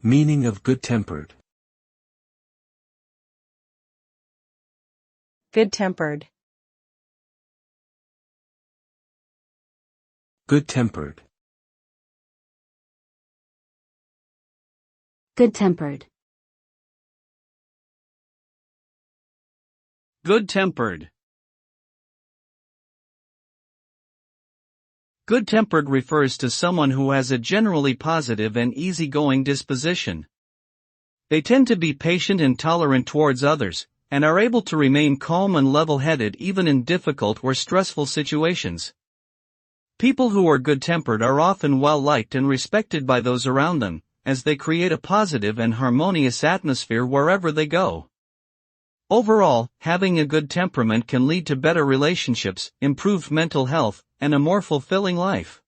Meaning of good-tempered. Good-tempered. Good-tempered. Good-tempered. Good-tempered. Good-tempered refers to someone who has a generally positive and easygoing disposition. They tend to be patient and tolerant towards others, and are able to remain calm and level-headed even in difficult or stressful situations. People who are good-tempered are often well-liked and respected by those around them, as they create a positive and harmonious atmosphere wherever they go. Overall, having a good temperament can lead to better relationships, improved mental health, and a more fulfilling life.